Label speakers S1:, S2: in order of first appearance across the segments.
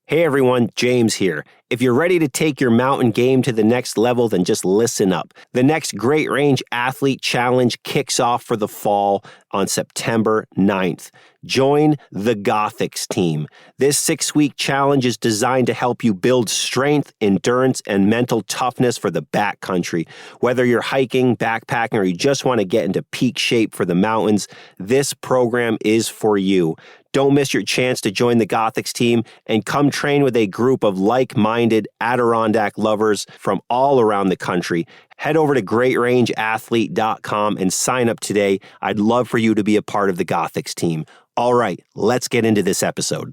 S1: Hey everyone, James here. If you're ready to take your mountain game to the next level, then just listen up. The next Great Range Athlete Challenge kicks off for the fall on September 9th. Join the Gothics team. This 6-week challenge is designed to help you build strength, endurance, and mental toughness for the backcountry. Whether you're hiking, backpacking, or you just want to get into peak shape for the mountains, this program is for you. Don't miss your chance to join the Gothics team and come train with a group of like-minded Adirondack lovers from all around the country. Head over to greatrangeathlete.com and sign up today. I'd love for you to be a part of the Gothics team. All right, let's get into this episode.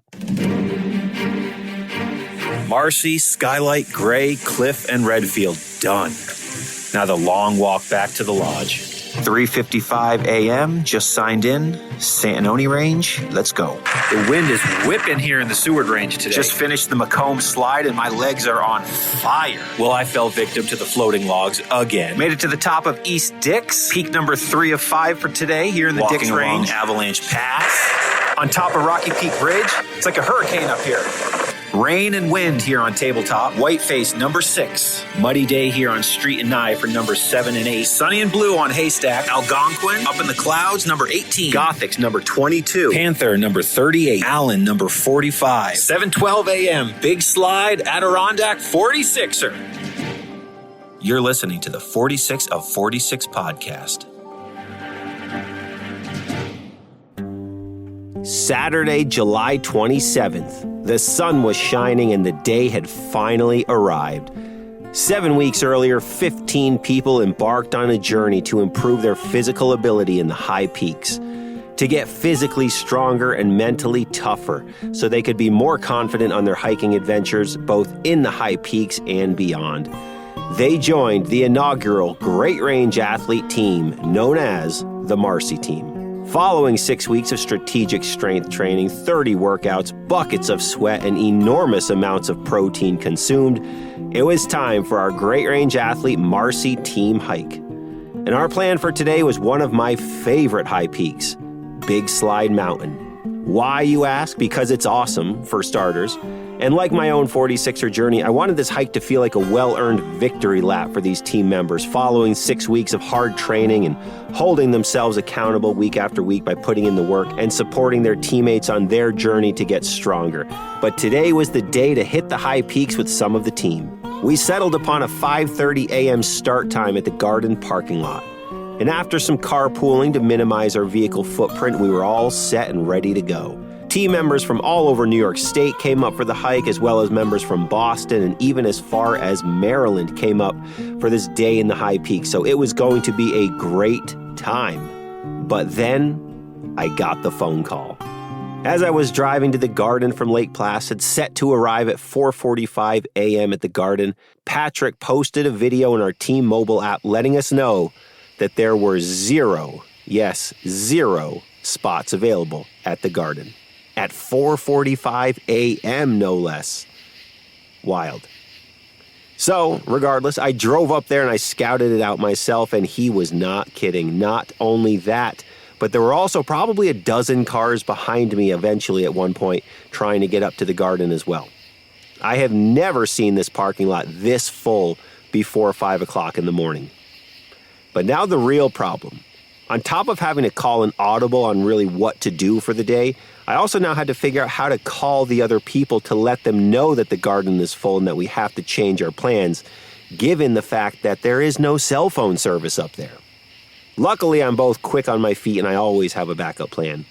S2: Marcy, Skylight, Gray, Cliff, and Redfield, done. Now the long walk back to the lodge. 3:55 a.m., just signed in, Santanoni Range, let's go. The wind is whipping here in the Seward Range today. Just finished the Macomb slide and my legs are on fire. Well, I fell victim to the floating logs again. Made it to the top of East Dix, peak number 3 of 5 for today here in the Dix Range. Avalanche Pass. On top of Rocky Peak Bridge, it's like a hurricane up here. Rain and wind here on Tabletop. Whiteface, number 6. Muddy day here on Street and Nye for number 7 and 8. Sunny and blue on Haystack. Algonquin, up in the clouds, number 18. Gothics, number 22. Panther, number 38. Allen, number 45. 7:12 a.m. Big Slide, Adirondack, 46er. You're listening to the 46 of 46 podcast.
S1: Saturday, July 27th. The sun was shining and the day had finally arrived. 7 weeks earlier, 15 people embarked on a journey to improve their physical ability in the high peaks, to get physically stronger and mentally tougher so they could be more confident on their hiking adventures, both in the high peaks and beyond. They joined the inaugural Great Range Athlete team known as the Marcy team. Following 6 weeks of strategic strength training, 30 workouts, buckets of sweat, and enormous amounts of protein consumed, it was time for our Great Range Athlete Marcy team hike. And our plan for today was one of my favorite high peaks, Big Slide Mountain. Why, you ask? Because it's awesome, for starters. And like my own 46er journey, I wanted this hike to feel like a well-earned victory lap for these team members following 6 weeks of hard training and holding themselves accountable week after week by putting in the work and supporting their teammates on their journey to get stronger. But today was the day to hit the high peaks with some of the team. We settled upon a 5:30 a.m. start time at the Garden parking lot. And after some carpooling to minimize our vehicle footprint, we were all set and ready to go. Team members from all over New York State came up for the hike, as well as members from Boston and even as far as Maryland came up for this day in the high peak. So it was going to be a great time. But then I got the phone call. As I was driving to the Garden from Lake Placid, set to arrive at 4:45 a.m. at the Garden, Patrick posted a video in our team mobile app letting us know that there were zero spots available at the Garden. At 4:45 a.m., no less. Wild. So, regardless, I drove up there and I scouted it out myself, and he was not kidding. Not only that, but there were also probably a dozen cars behind me eventually at one point trying to get up to the Garden as well. I have never seen this parking lot this full before 5 o'clock in the morning. But now the real problem. On top of having to call an audible on really what to do for the day, I also now had to figure out how to call the other people to let them know that the Garden is full and that we have to change our plans, given the fact that there is no cell phone service up there. Luckily, I'm both quick on my feet and I always have a backup plan.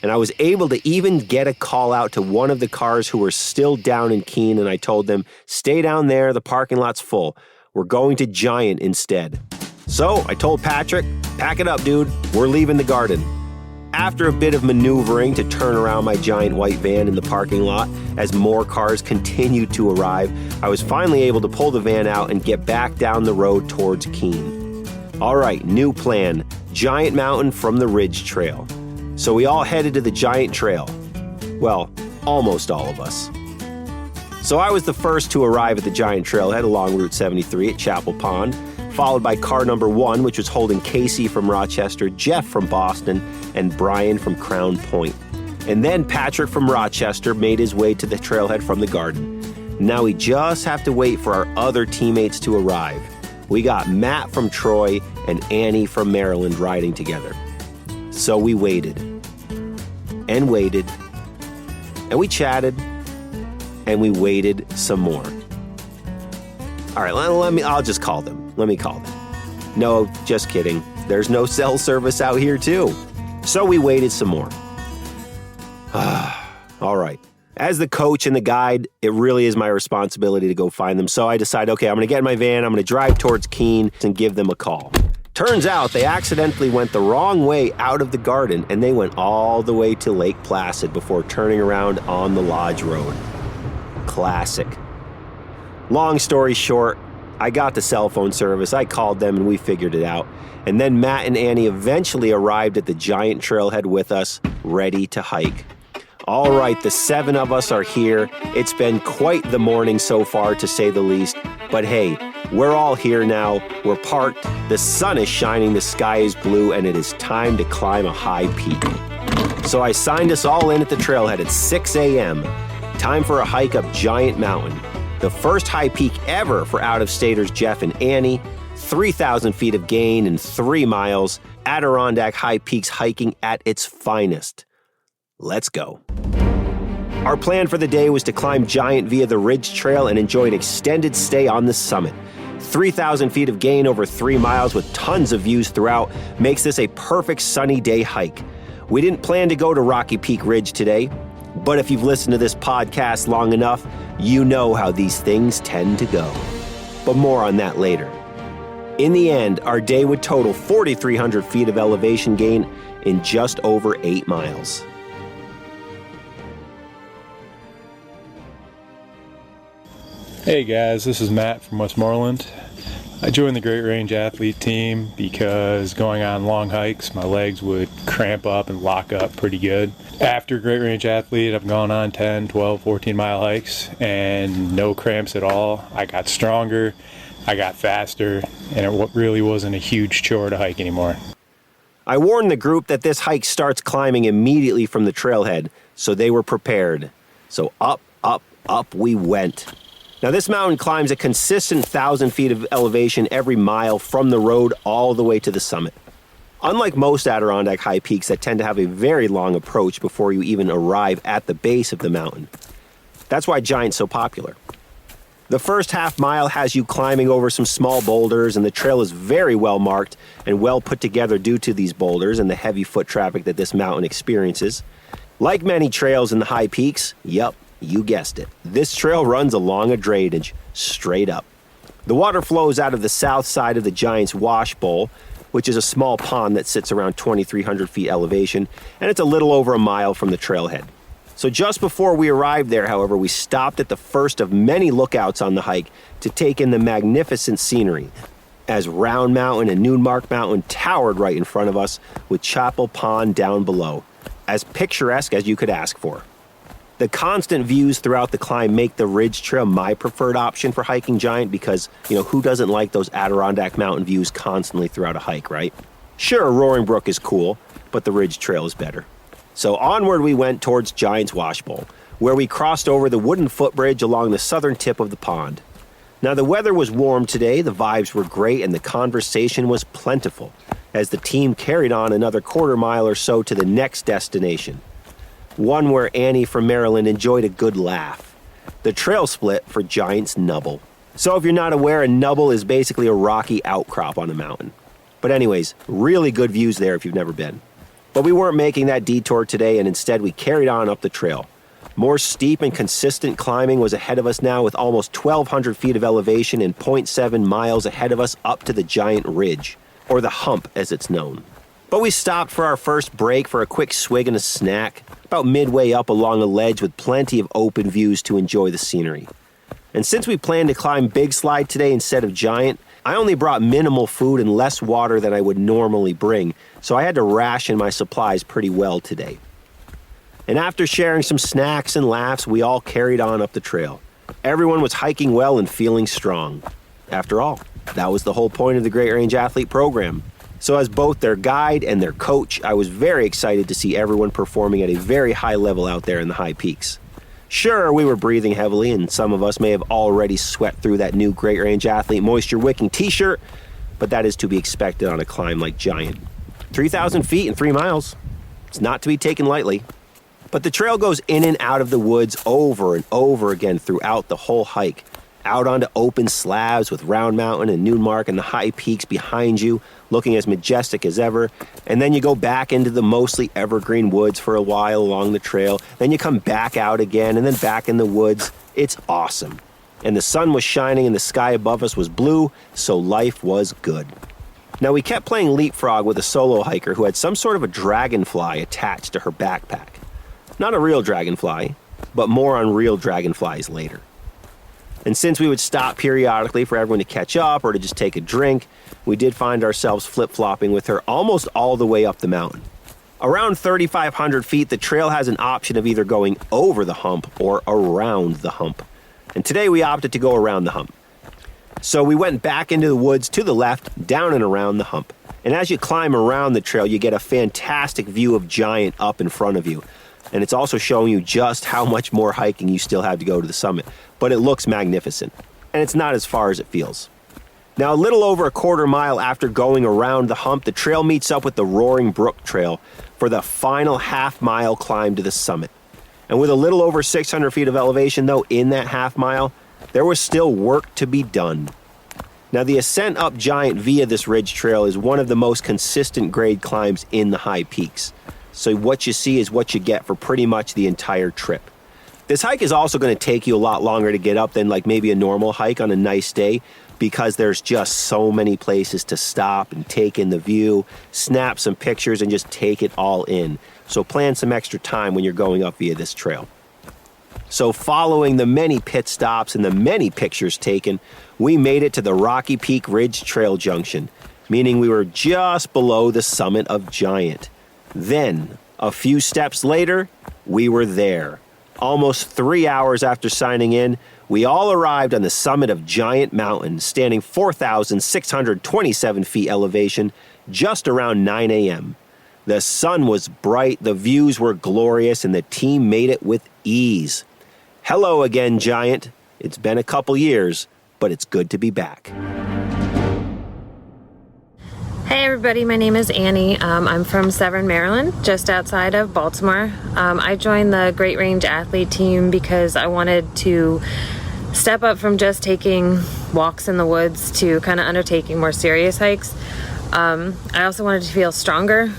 S1: And I was able to even get a call out to one of the cars who were still down in Keene, and I told them, stay down there, the parking lot's full. We're going to Giant instead. So I told Patrick, pack it up, dude. We're leaving the Garden. After a bit of maneuvering to turn around my giant white van in the parking lot as more cars continued to arrive, I was finally able to pull the van out and get back down the road towards Keene. All right, new plan. Giant Mountain from the Ridge Trail. So we all headed to the Giant Trail. Well, almost all of us. So I was the first to arrive at the Giant Trailhead along Route 73 at Chapel Pond, followed by car number 1, which was holding Casey from Rochester, Jeff from Boston, and Brian from Crown Point. And then Patrick from Rochester made his way to the trailhead from the garden. Now we just have to wait for our other teammates to arrive. We got Matt from Troy and Annie from Maryland riding together. So we waited. And waited. And we chatted. And we waited some more. All right, I'll just call them. Let me call them. No, just kidding. There's no cell service out here too. So we waited some more. All right. As the coach and the guide, it really is my responsibility to go find them. So I decide, okay, I'm going to get in my van. I'm going to drive towards Keene and give them a call. Turns out they accidentally went the wrong way out of the garden, and they went all the way to Lake Placid before turning around on the Lodge Road. Classic. Long story short, I got the cell phone service, I called them, and we figured it out. And then Matt and Annie eventually arrived at the giant trailhead with us, ready to hike. All right, the 7 of us are here. It's been quite the morning so far, to say the least. But hey, we're all here now. We're parked. The sun is shining, the sky is blue, and it is time to climb a high peak. So I signed us all in at the trailhead at 6 a.m. Time for a hike up Giant Mountain. The first high peak ever for out-of-staters Jeff and Annie. 3,000 feet of gain in 3 miles. Adirondack High Peaks hiking at its finest. Let's go. Our plan for the day was to climb Giant via the Ridge Trail and enjoy an extended stay on the summit. 3,000 feet of gain over 3 miles with tons of views throughout makes this a perfect sunny day hike. We didn't plan to go to Rocky Peak Ridge today, but if you've listened to this podcast long enough, you know how these things tend to go. But more on that later. In the end, our day would total 4,300 feet of elevation gain in just over 8 miles.
S3: Hey guys, this is Matt from Westmoreland. I joined the Great Range Athlete team because going on long hikes, my legs would cramp up and lock up pretty good. After Great Range Athlete, I've gone on 10, 12, 14 mile hikes and no cramps at all. I got stronger, I got faster, and it really wasn't a huge chore to hike anymore.
S1: I warned the group that this hike starts climbing immediately from the trailhead, so they were prepared. So up, up, up we went. Now, this mountain climbs a consistent 1,000 feet of elevation every mile from the road all the way to the summit. Unlike most Adirondack high peaks that tend to have a very long approach before you even arrive at the base of the mountain. That's why Giant's so popular. The first half mile has you climbing over some small boulders, and the trail is very well marked and well put together due to these boulders and the heavy foot traffic that this mountain experiences. Like many trails in the high peaks, yep, you guessed it. This trail runs along a drainage, straight up. The water flows out of the south side of the Giant's Wash Bowl, which is a small pond that sits around 2,300 feet elevation, and it's a little over a mile from the trailhead. So just before we arrived there, however, we stopped at the first of many lookouts on the hike to take in the magnificent scenery, as Round Mountain and Noonmark Mountain towered right in front of us with Chapel Pond down below, as picturesque as you could ask for. The constant views throughout the climb make the Ridge Trail my preferred option for hiking Giant because, who doesn't like those Adirondack mountain views constantly throughout a hike, right? Sure, Roaring Brook is cool, but the Ridge Trail is better. So onward we went towards Giant's Wash Bowl, where we crossed over the wooden footbridge along the southern tip of the pond. Now, the weather was warm today, the vibes were great, and the conversation was plentiful, as the team carried on another quarter mile or so to the next destination. One where Annie from Maryland enjoyed a good laugh. The trail split for Giant's Nubble. So if you're not aware, a nubble is basically a rocky outcrop on a mountain. But anyways, really good views there if you've never been. But we weren't making that detour today, and instead we carried on up the trail. More steep and consistent climbing was ahead of us now, with almost 1,200 feet of elevation and 0.7 miles ahead of us up to the Giant Ridge, or the Hump as it's known. But we stopped for our first break for a quick swig and a snack, about midway up along a ledge with plenty of open views to enjoy the scenery. And since we planned to climb Big Slide today instead of Giant, I only brought minimal food and less water than I would normally bring, so I had to ration my supplies pretty well today. And after sharing some snacks and laughs, we all carried on up the trail. Everyone was hiking well and feeling strong. After all, that was the whole point of the Great Range Athlete program. So as both their guide and their coach, I was very excited to see everyone performing at a very high level out there in the high peaks. Sure, we were breathing heavily, and some of us may have already sweat through that new Great Range Athlete Moisture Wicking t-shirt, but that is to be expected on a climb like Giant. 3,000 feet in 3 miles. It's not to be taken lightly. But the trail goes in and out of the woods over and over again throughout the whole hike. Out onto open slabs with Round Mountain and Noon Mark and the high peaks behind you, looking as majestic as ever. And then you go back into the mostly evergreen woods for a while along the trail. Then you come back out again and then back in the woods. It's awesome. And the sun was shining and the sky above us was blue, so life was good. Now, we kept playing leapfrog with a solo hiker who had some sort of a dragonfly attached to her backpack. Not a real dragonfly, but more on real dragonflies later. And since we would stop periodically for everyone to catch up or to just take a drink, we did find ourselves flip-flopping with her almost all the way up the mountain. Around 3,500 feet, the trail has an option of either going over the hump or around the hump. And today we opted to go around the hump. So we went back into the woods to the left, down and around the hump. And as you climb around the trail, you get a fantastic view of Giant up in front of you. And it's also showing you just how much more hiking you still have to go to the summit. But it looks magnificent. And it's not as far as it feels. Now, a little over a quarter mile after going around the hump, the trail meets up with the Roaring Brook Trail for the final half-mile climb to the summit. And with a little over 600 feet of elevation, though, in that half mile, there was still work to be done. Now, the ascent up Giant via this ridge trail is one of the most consistent grade climbs in the high peaks. So what you see is what you get for pretty much the entire trip. This hike is also going to take you a lot longer to get up than like maybe a normal hike on a nice day, because there's just so many places to stop and take in the view, snap some pictures, and just take it all in. So plan some extra time when you're going up via this trail. So following the many pit stops and the many pictures taken, we made it to the Rocky Peak Ridge Trail Junction, meaning we were just below the summit of Giant. Then, a few steps later, we were there. Almost 3 hours after signing in, we all arrived on the summit of Giant Mountain, standing 4,627 feet elevation, just around 9 a.m. The sun was bright, the views were glorious, and the team made it with ease. Hello again, Giant. It's been a couple years, but it's good to be back.
S4: Hey everybody, my name is Annie. I'm from Severn, Maryland, just outside of Baltimore. I joined the Great Range Athlete team because I wanted to step up from just taking walks in the woods to kind of undertaking more serious hikes. I also wanted to feel stronger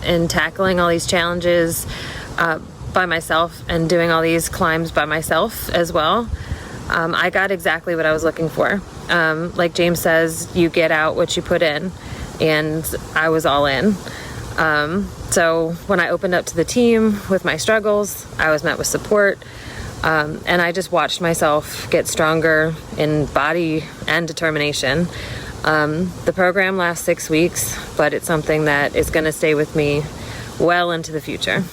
S4: in tackling all these challenges by myself and doing all these climbs by myself as well. I got exactly what I was looking for. Like James says, you get out what you put in. And I was all in. So when I opened up to the team with my struggles, I was met with support. And I just watched myself get stronger in body and determination. The program lasts 6 weeks, but it's something that is going to stay with me well into the future.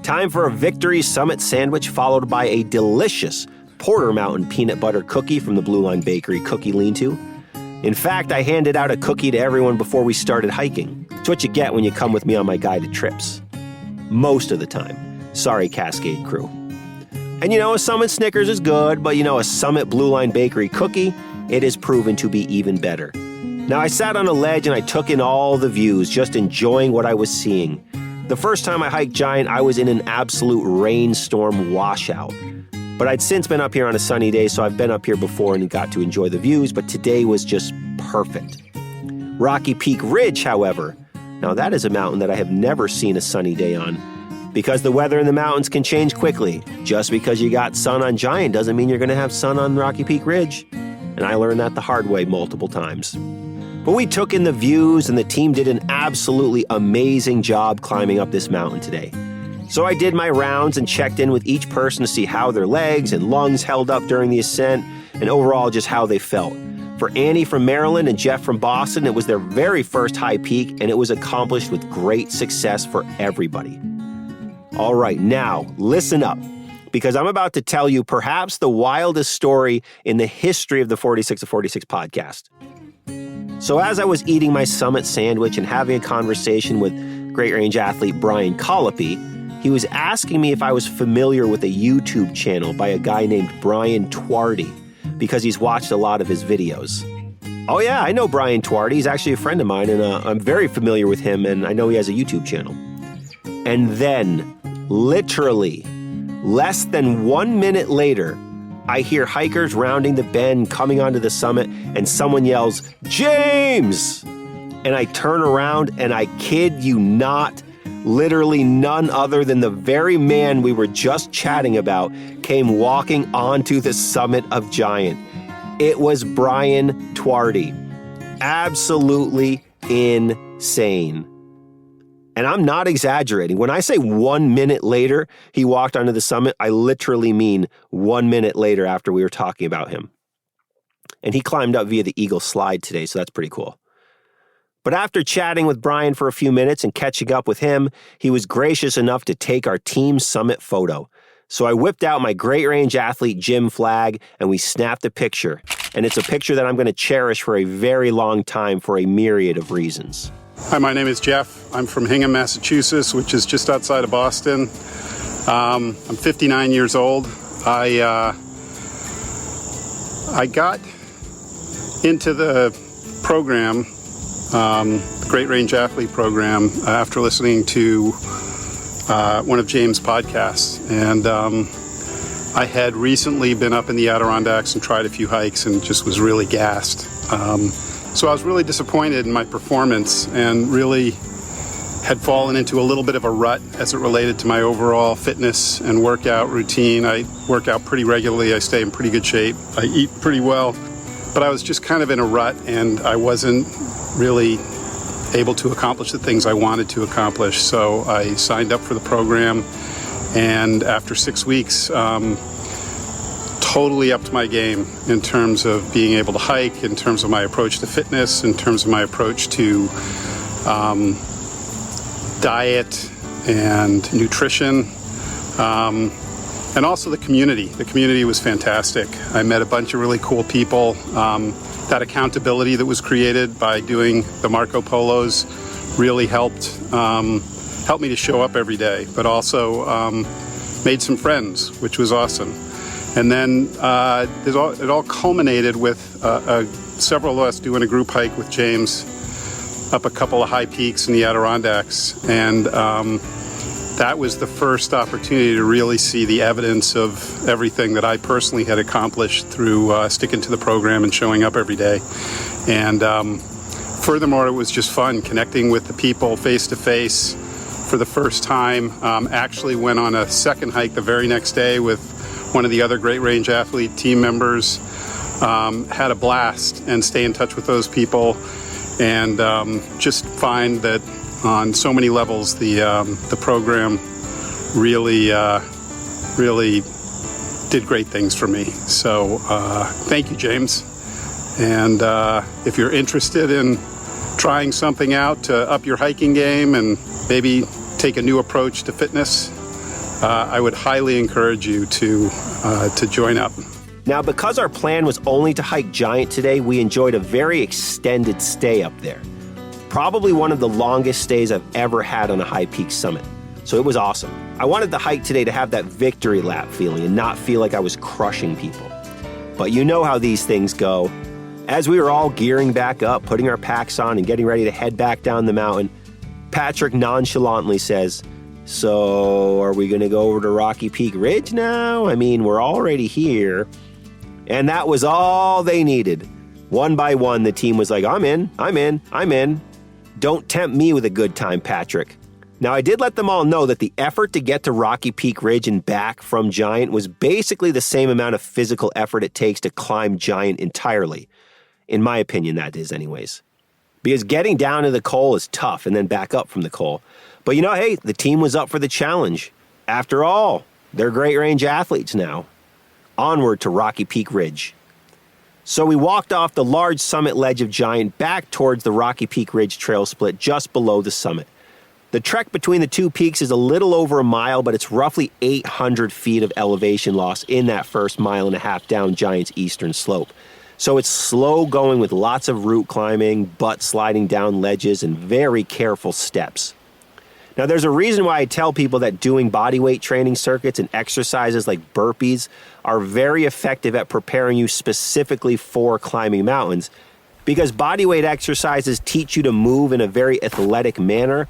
S1: Time for a Victory Summit sandwich, followed by a delicious Porter Mountain peanut butter cookie from the Blue Line Bakery Cookie Lean-To. In fact, I handed out a cookie to everyone before we started hiking. It's what you get when you come with me on my guided trips. Most of the time. Sorry, Cascade crew. And a Summit Snickers is good, but a Summit Blue Line Bakery cookie, it is proven to be even better. Now, I sat on a ledge and I took in all the views, just enjoying what I was seeing. The first time I hiked Giant, I was in an absolute rainstorm washout. But I'd since been up here on a sunny day, so I've been up here before and got to enjoy the views, but today was just perfect. Rocky Peak Ridge, however, now that is a mountain that I have never seen a sunny day on, because the weather in the mountains can change quickly. Just because you got sun on Giant doesn't mean you're going to have sun on Rocky Peak Ridge, and I learned that the hard way multiple times. But we took in the views, and the team did an absolutely amazing job climbing up this mountain today. So I did my rounds and checked in with each person to see how their legs and lungs held up during the ascent and overall just how they felt. For Annie from Maryland and Jeff from Boston, it was their very first high peak, and it was accomplished with great success for everybody. All right, now listen up, because I'm about to tell you perhaps the wildest story in the history of the 46 of 46 podcast. So as I was eating my summit sandwich and having a conversation with Great Range athlete Brian Colopy, he was asking me if I was familiar with a YouTube channel by a guy named Brian Twardy, because he's watched a lot of his videos. Oh yeah, I know Brian Twardy. He's actually a friend of mine, and I'm very familiar with him, and I know he has a YouTube channel. And then, literally, less than 1 minute later, I hear hikers rounding the bend, coming onto the summit, and someone yells, "James!" And I turn around, and I kid you not, literally none other than the very man we were just chatting about came walking onto the summit of Giant. It was Brian Twardy. Absolutely insane. And I'm not exaggerating. When I say 1 minute later he walked onto the summit, I literally mean 1 minute later after we were talking about him. And he climbed up via the Eagle Slide today, so that's pretty cool. But after chatting with Brian for a few minutes and catching up with him, he was gracious enough to take our team summit photo. So I whipped out my Great Range athlete gym flag and we snapped a picture. And it's a picture that I'm going to cherish for a very long time for a myriad of reasons.
S5: Hi, my name is Jeff. I'm from Hingham, Massachusetts, which is just outside of Boston. I'm 59 years old. I got into the program, the Great Range Athlete program, after listening to one of James' podcasts. And I had recently been up in the Adirondacks and tried a few hikes and just was really gassed. So I was really disappointed in my performance and really had fallen into a little bit of a rut as it related to my overall fitness and workout routine. I work out pretty regularly. I stay in pretty good shape. I eat pretty well. But I was just kind of in a rut and I wasn't really able to accomplish the things I wanted to accomplish. So I signed up for the program, and after 6 weeks, totally upped my game in terms of being able to hike, in terms of my approach to fitness, in terms of my approach to diet and nutrition, and also the community. The community was fantastic. I met a bunch of really cool people. That accountability that was created by doing the Marco Polos really helped me to show up every day, but also made some friends, which was awesome. And then it all culminated with several of us doing a group hike with James up a couple of high peaks in the Adirondacks. And that was the first opportunity to really see the evidence of everything that I personally had accomplished through sticking to the program and showing up every day. And furthermore, it was just fun connecting with the people face to face for the first time. Actually went on a second hike the very next day with one of the other Great Range Athlete team members. Had a blast and stay in touch with those people, and just find that on so many levels the program really did great things for me. So thank you, James. And if you're interested in trying something out to up your hiking game and maybe take a new approach to fitness, I would highly encourage you to join up.
S1: Now, because our plan was only to hike Giant today, we enjoyed a very extended stay up there. Probably one of the longest stays I've ever had on a high peak summit. So it was awesome. I wanted the hike today to have that victory lap feeling and not feel like I was crushing people. But you know how these things go. As we were all gearing back up, putting our packs on and getting ready to head back down the mountain, Patrick nonchalantly says, "So, are we going to go over to Rocky Peak Ridge now? I mean, we're already here." And that was all they needed. One by one, the team was like, I'm in. Don't tempt me with a good time, Patrick. Now, I did let them all know that the effort to get to Rocky Peak Ridge and back from Giant was basically the same amount of physical effort it takes to climb Giant entirely. In my opinion, that is anyways. Because getting down to the col is tough and then back up from the col. But hey, the team was up for the challenge. After all, they're Great Range athletes now. Onward to Rocky Peak Ridge. So we walked off the large summit ledge of Giant back towards the Rocky Peak Ridge trail split just below the summit. The trek between the two peaks is a little over a mile, but it's roughly 800 feet of elevation loss in that first mile and a half down Giant's eastern slope. So it's slow going with lots of route climbing, butt sliding down ledges, and very careful steps. Now, there's a reason why I tell people that doing bodyweight training circuits and exercises like burpees are very effective at preparing you specifically for climbing mountains, because bodyweight exercises teach you to move in a very athletic manner,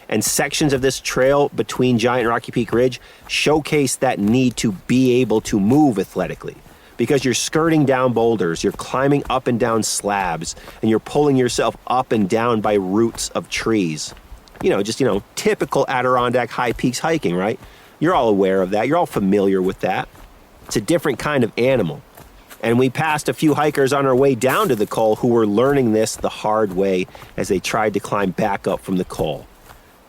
S1: and sections of this trail between Giant and Rocky Peak Ridge showcase that need to be able to move athletically. Because you're skirting down boulders, you're climbing up and down slabs, and you're pulling yourself up and down by roots of trees. Typical Adirondack high peaks hiking, right? You're all aware of that. You're all familiar with that. It's a different kind of animal. And we passed a few hikers on our way down to the col who were learning this the hard way as they tried to climb back up from the col.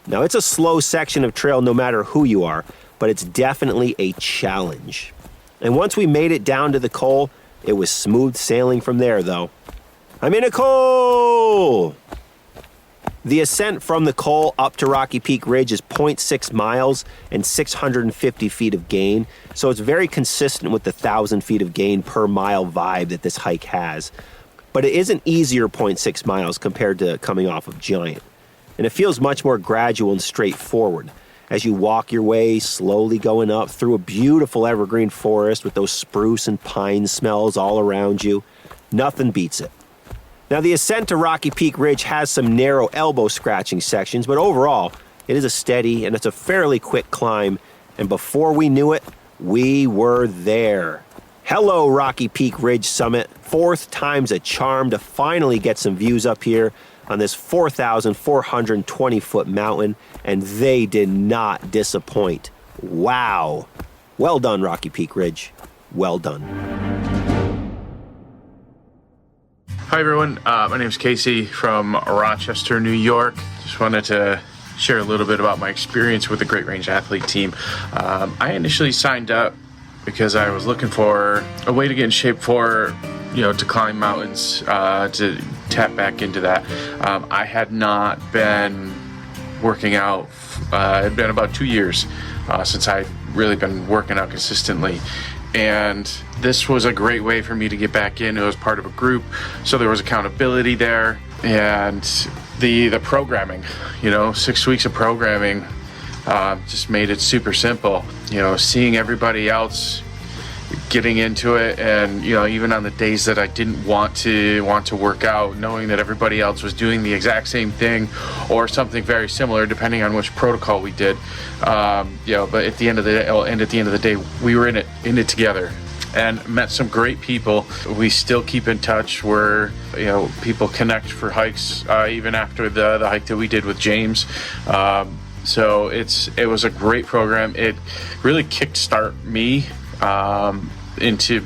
S1: Now, it's a slow section of trail no matter who you are, but it's definitely a challenge. And once we made it down to the col, it was smooth sailing from there, though. I'm in a col! The ascent from the col up to Rocky Peak Ridge is 0.6 miles and 650 feet of gain, so it's very consistent with the 1,000 feet of gain per mile vibe that this hike has. But it is an easier 0.6 miles compared to coming off of Giant, and it feels much more gradual and straightforward as you walk your way slowly going up through a beautiful evergreen forest with those spruce and pine smells all around you. Nothing beats it. Now, the ascent to Rocky Peak Ridge has some narrow elbow scratching sections, but overall, it is a steady and it's a fairly quick climb. And before we knew it, we were there. Hello, Rocky Peak Ridge summit. Fourth time's a charm to finally get some views up here on this 4,420-foot mountain, and they did not disappoint. Wow. Well done, Rocky Peak Ridge. Well done.
S6: Hi everyone, my name is Casey from Rochester, New York. Just wanted to share a little bit about my experience with the Great Range Athlete Team. I initially signed up because I was looking for a way to get in shape to climb mountains, to tap back into that. I had not been working out. It had been about 2 years since I'd really been working out consistently. And this was a great way for me to get back in. It was part of a group, so there was accountability there. And the programming, 6 weeks of programming just made it super simple. Seeing everybody else getting into it, and even on the days that I didn't want to work out, knowing that everybody else was doing the exact same thing or something very similar, depending on which protocol we did. But at the end of the day, we were in it together, and met some great people. We still keep in touch. People connect for hikes even after the hike that we did with James. So it was a great program. It really kickstart me into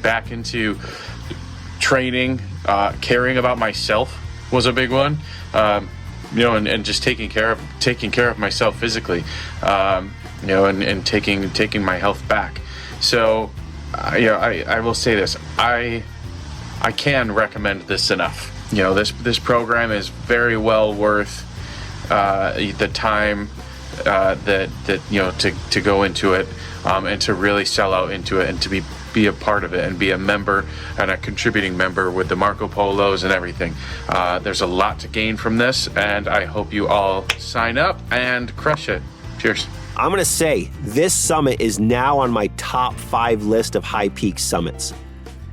S6: training. Caring about myself was a big one, and just taking care of myself physically, and taking my health back. So I will say this, I can recommend this enough. This program is very well worth the time to go into it, and to really sell out into it, and to be a part of it, and be a member and a contributing member with the Marco Polos and everything. There's a lot to gain from this, and I hope you all sign up and crush it. Cheers.
S1: I'm going to say this summit is now on my top 5 list of high peak summits.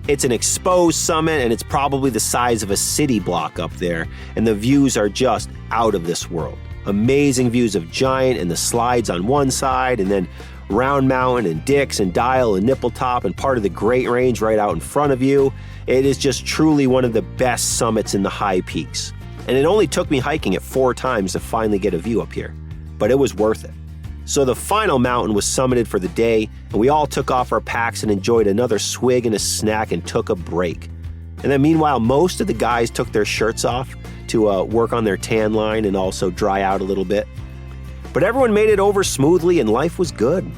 S1: It's an exposed summit, and it's probably the size of a city block up there, and the views are just out of this world. Amazing views of Giant and the slides on one side, and then Round Mountain and Dix and Dial and Nippletop and part of the Great Range right out in front of you. It is just truly one of the best summits in the high peaks. And it only took me hiking it 4 times to finally get a view up here, but it was worth it. So the final mountain was summited for the day, and we all took off our packs and enjoyed another swig and a snack and took a break. And then meanwhile, most of the guys took their shirts off to work on their tan line and also dry out a little bit. But everyone made it over smoothly, and life was good.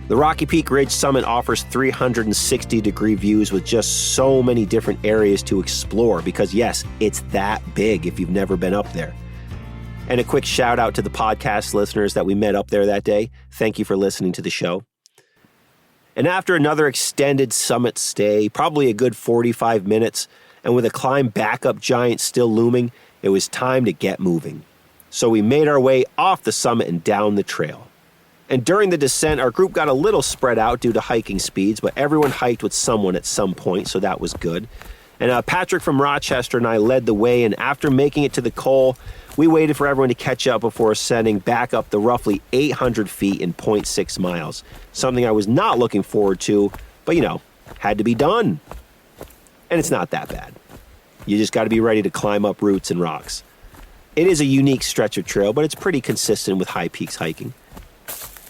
S1: The Rocky Peak Ridge Summit offers 360-degree views with just so many different areas to explore because, yes, it's that big if you've never been up there. And a quick shout out to the podcast listeners that we met up there that day. Thank you for listening to the show. And after another extended summit stay, probably a good 45 minutes, and with a climb back up Giant still looming, it was time to get moving. So we made our way off the summit and down the trail. And during the descent, our group got a little spread out due to hiking speeds, but everyone hiked with someone at some point, so that was good. And Patrick from Rochester and I led the way, and after making it to the col, we waited for everyone to catch up before ascending back up the roughly 800 feet in 0.6 miles. Something I was not looking forward to, but had to be done. And it's not that bad. You just got to be ready to climb up roots and rocks. It is a unique stretch of trail, but it's pretty consistent with high peaks hiking.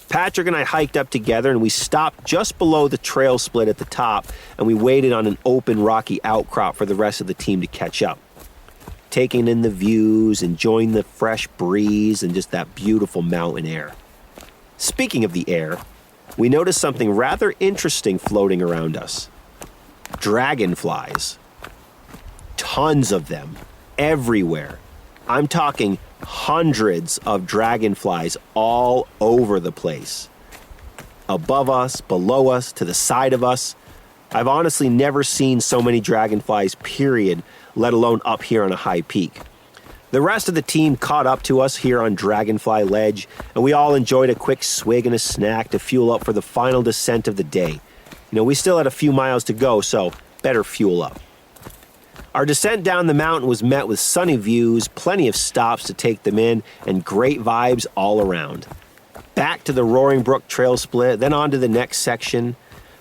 S1: Patrick and I hiked up together, and we stopped just below the trail split at the top, and we waited on an open rocky outcrop for the rest of the team to catch up. Taking in the views, enjoying the fresh breeze, and just that beautiful mountain air. Speaking of the air, we noticed something rather interesting floating around us. Dragonflies. Tons of them, everywhere. I'm talking hundreds of dragonflies all over the place. Above us, below us, to the side of us. I've honestly never seen so many dragonflies, period, let alone up here on a high peak. The rest of the team caught up to us here on Dragonfly Ledge, and we all enjoyed a quick swig and a snack to fuel up for the final descent of the day. We still had a few miles to go, so better fuel up. Our descent down the mountain was met with sunny views, plenty of stops to take them in, and great vibes all around. Back to the Roaring Brook Trail split, then on to the next section.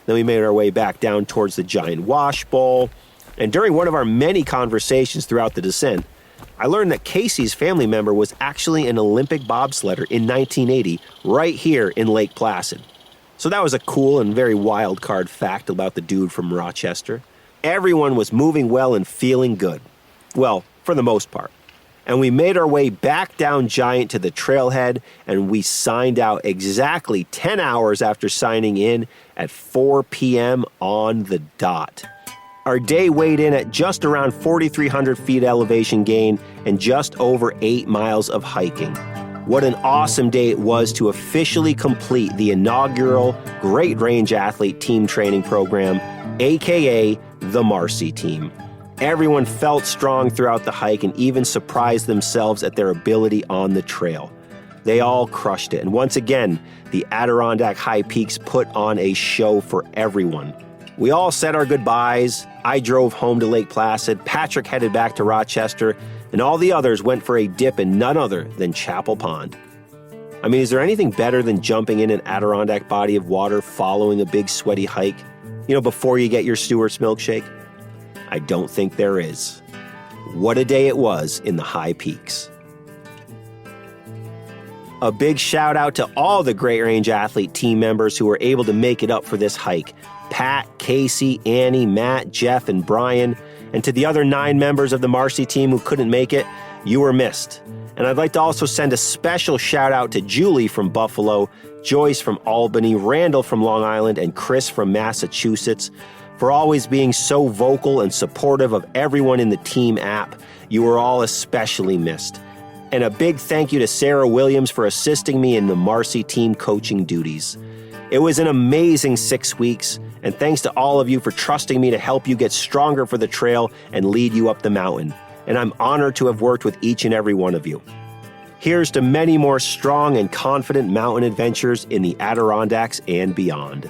S1: Then we made our way back down towards the Giant Wash Bowl. And during one of our many conversations throughout the descent, I learned that Casey's family member was actually an Olympic bobsledder in 1980 right here in Lake Placid. So that was a cool and very wild card fact about the dude from Rochester. Everyone was moving well and feeling good. Well, for the most part. And we made our way back down Giant to the trailhead, and we signed out exactly 10 hours after signing in at 4 p.m. on the dot. Our day weighed in at just around 4,300 feet elevation gain and just over 8 miles of hiking. What an awesome day it was to officially complete the inaugural Great Range Athlete Team Training Program, aka the Marcy Team. Everyone felt strong throughout the hike and even surprised themselves at their ability on the trail. They all crushed it, and once again, the Adirondack High Peaks put on a show for everyone. We all said our goodbyes. I drove home to Lake Placid, Patrick headed back to Rochester, and all the others went for a dip in none other than Chapel Pond. I mean, is there anything better than jumping in an Adirondack body of water following a big sweaty hike, before you get your Stewart's milkshake? I don't think there is. What a day it was in the high peaks. A big shout out to all the Great Range Athlete team members who were able to make it up for this hike. Pat, Casey, Annie, Matt, Jeff, and Brian, and to the other 9 members of the Marcy team who couldn't make it, you were missed. And I'd like to also send a special shout out to Julie from Buffalo, Joyce from Albany, Randall from Long Island, and Chris from Massachusetts for always being so vocal and supportive of everyone in the team app. You were all especially missed. And a big thank you to Sarah Williams for assisting me in the Marcy team coaching duties. It was an amazing 6 weeks, and thanks to all of you for trusting me to help you get stronger for the trail and lead you up the mountain. And I'm honored to have worked with each and every one of you. Here's to many more strong and confident mountain adventures in the Adirondacks and beyond.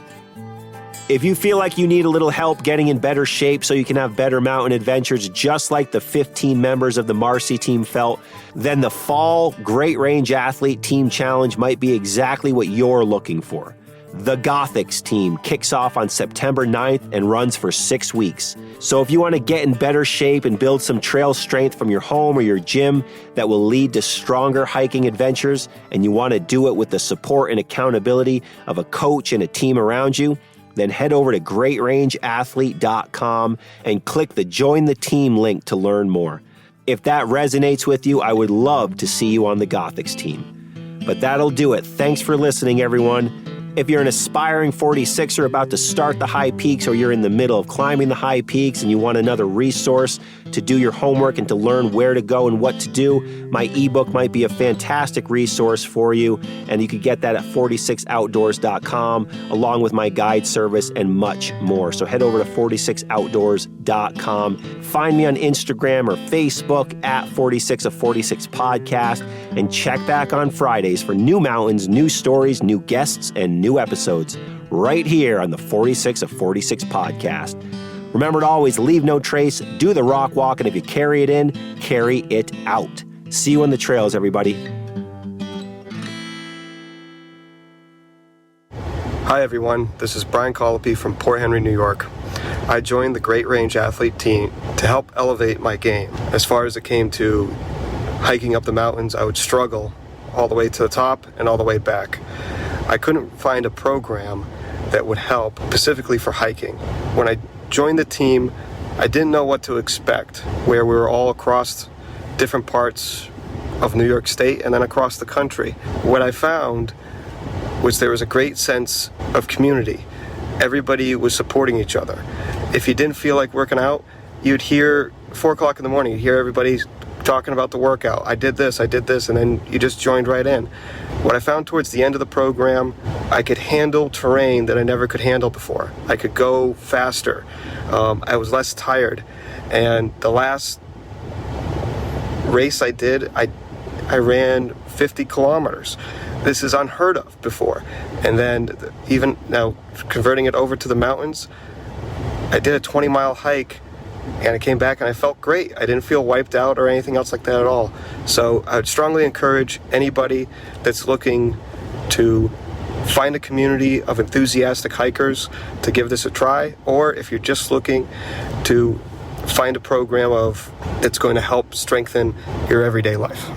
S1: If you feel like you need a little help getting in better shape so you can have better mountain adventures just like the 15 members of the Marcy team felt, then the Fall Great Range Athlete Team Challenge might be exactly what you're looking for. The Gothics team kicks off on September 9th and runs for 6 weeks. So if you want to get in better shape and build some trail strength from your home or your gym that will lead to stronger hiking adventures, and you want to do it with the support and accountability of a coach and a team around you, then head over to greatrangeathlete.com and click the Join the Team link to learn more. If that resonates with you, I would love to see you on the Gothics team. But that'll do it. Thanks for listening, everyone. If you're an aspiring 46er about to start the high peaks, or you're in the middle of climbing the high peaks and you want another resource to do your homework and to learn where to go and what to do, my ebook might be a fantastic resource for you, and you can get that at 46outdoors.com, along with my guide service and much more. So head over to 46outdoors.com. Find me on Instagram or Facebook at 46 of 46 Podcast, and check back on Fridays for new mountains, new stories, new guests, and new episodes right here on the 46 of 46 Podcast. Remember to always leave no trace, do the rock walk, and if you carry it in, carry it out. See you on the trails, everybody.
S7: Hi everyone, this is Brian Colopy from Port Henry, New York. I joined the Great Range Athlete team to help elevate my game. As far as it came to hiking up the mountains, I would struggle all the way to the top and all the way back. I couldn't find a program that would help specifically for hiking. When I joined the team, I didn't know what to expect, where we were all across different parts of New York State and then across the country. What I found was there was a great sense of community. Everybody was supporting each other. If you didn't feel like working out, you'd hear 4 o'clock in the morning, you'd hear everybody talking about the workout. I did this, and then you just joined right in. What I found towards the end of the program, I could handle terrain that I never could handle before. I could go faster. I was less tired. And the last race I did, I ran 50 kilometers. This is unheard of before. And then even now, converting it over to the mountains, I did a 20-mile hike, and I came back and I felt great. I didn't feel wiped out or anything else like that at all. So I would strongly encourage anybody that's looking to find a community of enthusiastic hikers to give this a try, or if you're just looking to find a program that's going to help strengthen your everyday life.